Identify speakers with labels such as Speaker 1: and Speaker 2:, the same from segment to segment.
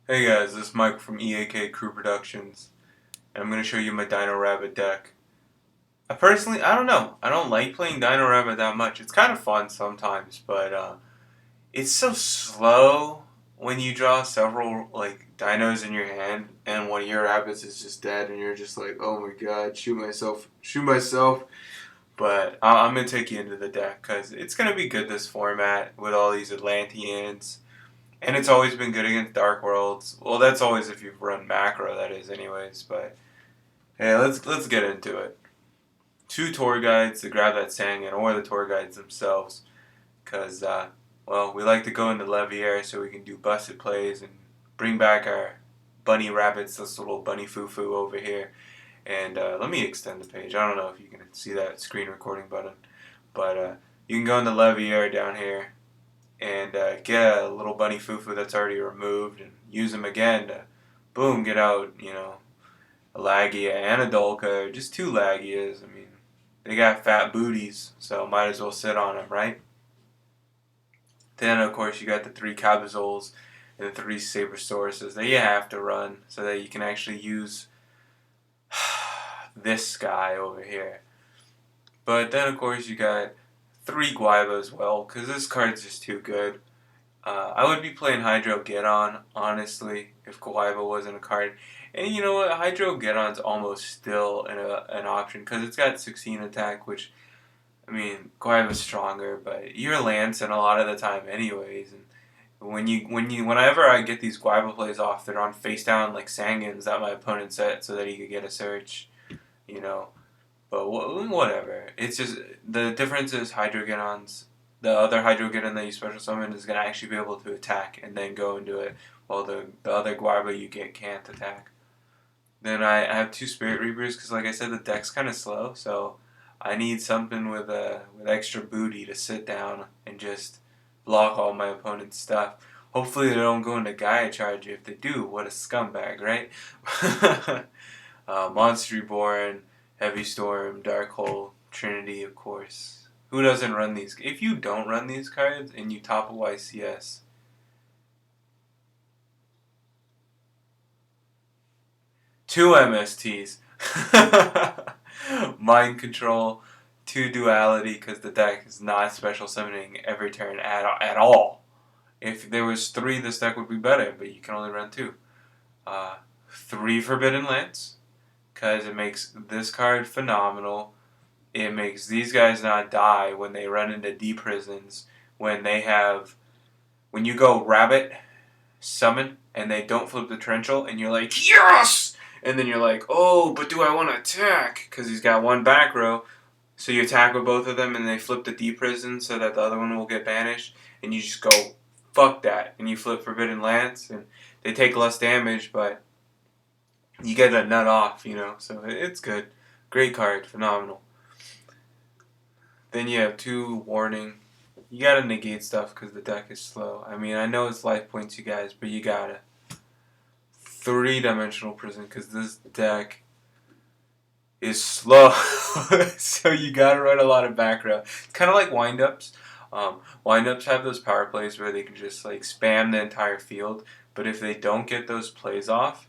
Speaker 1: Hey guys, this is Mike from EAKCrewProductions, and I'm going to show you my Dino Rabbit deck. I don't know. I don't like playing Dino Rabbit that much. It's kind of fun sometimes, but it's so slow when you draw several dinos in your hand, and one of your rabbits is just dead, and you're just like, oh my god, shoot myself, shoot myself. But I'm going to take you into the deck because it's going to be good this format with all these Atlanteans. And it's always been good against Dark Worlds. Well, that's always if you've run macro, that is, anyways. But hey, let's get into it. Two tour guides to grab that Sangan, or the tour guides themselves, because well, we like to go into Levier so we can do busted plays and bring back our bunny rabbits, this little bunny foo over here. And let me extend the page. I don't know if you can see that screen recording button, but you can go into Levier down here and get a little bunny foo that's already removed and use them again to, boom, get out, a Lagia and a Dolka, or just two Lagias. I mean, they got fat booties, so might as well sit on them, right? Then, of course, you got the three Cabazols and the three Sabrosauruses that you have to run so that you can actually use this guy over here. But then, of course, you got three Guaiba as well, because this card's just too good. I would be playing Hydro Geddon, honestly, if Kawaiba wasn't a card. And you know what? Hydro Geddon's almost still an option because it's got 16 attack, which, I mean, Kawaiba's stronger, but you're Lancing a lot of the time anyways. And whenever I get these Guaiba plays off, they're on face down like Sangans that my opponent set so that he could get a search, you know. But whatever. It's just, the difference is Hydro Geddon's the other Hydrogeddon that you special summon is going to actually be able to attack and then go and do it, while the other Guarba you get can't attack. Then I have two Spirit Reapers because, like I said, the deck's kind of slow, so I need something with extra booty to sit down and just block all my opponent's stuff. Hopefully they don't go into Gaia Charge. If they do, what a scumbag, right? Monster Reborn, Heavy Storm, Dark Hole, Trinity, of course. Who doesn't run these? If you don't run these cards and you top a YCS, two MSTs, Mind Control, two Duality, because the deck is not special summoning every turn at all. If there was three, this deck would be better, but you can only run two. Three Forbidden Lance, because it makes this card phenomenal. It makes these guys not die when they run into D-prisons, when you go rabbit, summon, and they don't flip the torrential, and you're like, yes! And then you're like, oh, but do I want to attack? Because he's got one back row. So you attack with both of them, and they flip the D-prison so that the other one will get banished, and you just go, fuck that, and you flip Forbidden Lance, and they take less damage, but you get a nut off, so it's good. Great card, phenomenal. Then you have two Warning. You gotta negate stuff because the deck is slow. I mean, I know it's life points, you guys, but you gotta. Three-dimensional prison because this deck is slow. So you gotta run a lot of back row. It's kind of like windups. Windups have those power plays where they can just like spam the entire field, but if they don't get those plays off,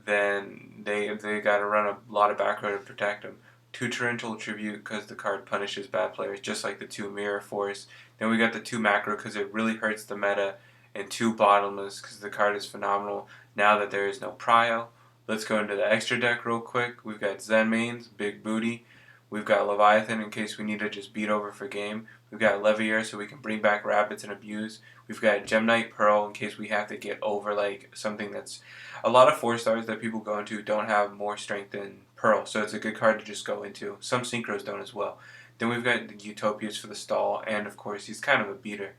Speaker 1: then they gotta run a lot of back row to protect them. Two Torrential Tribute because the card punishes bad players, just like the two Mirror Force. Then we got the two Macro because it really hurts the meta, and two Bottomless because the card is phenomenal now that there is no Prio. Let's go into the extra deck real quick. We've got Zen Mains, Big Booty. We've got Leviathan in case we need to just beat over for game. We've got Levier so we can bring back rabbits and abuse. We've got Gemnite Pearl in case we have to get over like something that's a lot of 4-stars that people go into don't have more strength than Pearl, so it's a good card to just go into. Some Synchros don't as well. Then we've got the Utopias for the stall, and of course he's kind of a beater.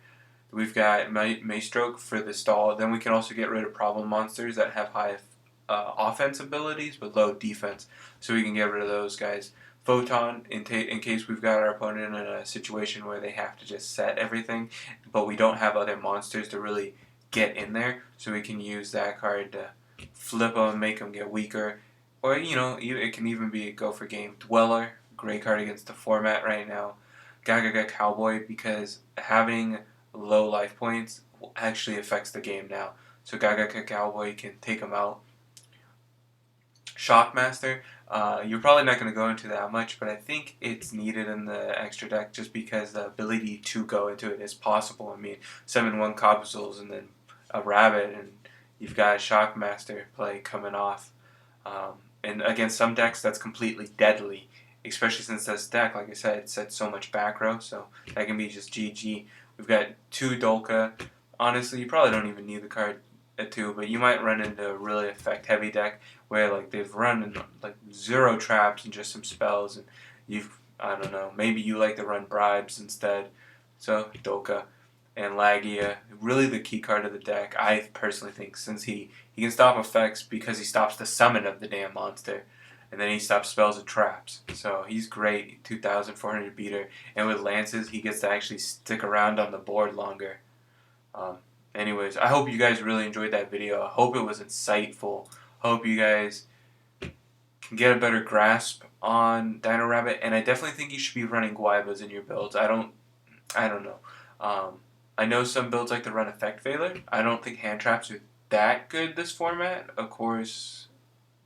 Speaker 1: We've got Maystroke for the stall. Then we can also get rid of problem monsters that have high offense abilities but low defense, so we can get rid of those guys. Photon in case we've got our opponent in a situation where they have to just set everything, but we don't have other monsters to really get in there, so we can use that card to flip them, make them get weaker, or it can even be a go for game. Dweller, great card against the format right now. Gaga Cowboy because having low life points actually affects the game now. so Gaga Cowboy can take him out. Shockmaster, you're probably not going to go into that much, but I think it's needed in the extra deck just because the ability to go into it is possible. I mean, summon one Cobbles and then a Rabbit, and you've got a Shockmaster play coming off. And against some decks, that's completely deadly, especially since this deck, like I said, it sets so much back row, so that can be just GG. We've got 2 Dolka. Honestly, you probably don't even need the card at 2, but you might run into a really effect-heavy deck where like they've run in, like 0 traps and just some spells, and I don't know, maybe you like to run bribes instead. So Dolka and Lagia, really the key card of the deck, I personally think, since he can stop effects because he stops the summon of the damn monster, and then he stops spells and traps. So he's great, 2,400 beater, and with lances he gets to actually stick around on the board longer. Anyways, I hope you guys really enjoyed that video. I hope it was insightful. Hope you guys can get a better grasp on Dino Rabbit, and I definitely think you should be running Guaivas in your builds. I don't know. I know some builds like to run Effect Veiler. I don't think hand traps are that good this format. Of course,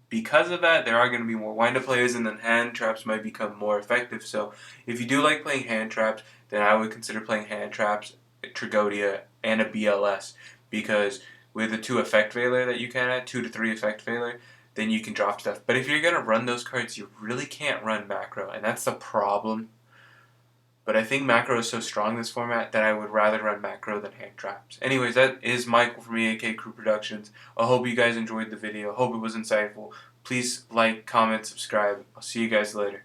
Speaker 1: because of that, there are going to be more wind-up players, and then hand traps might become more effective. So if you do like playing hand traps, then I would consider playing hand traps, Trigodia, and a BLS, because with the 2 Effect Veiler that you can add, 2 to 3 Effect Veiler, then you can drop stuff. But if you're going to run those cards, you really can't run Macro, and that's the problem. But I think Macro is so strong in this format that I would rather run Macro than hand traps. Anyways, that is Michael from EAKCrewProductions. I hope you guys enjoyed the video. I hope it was insightful. Please like, comment, subscribe. I'll see you guys later.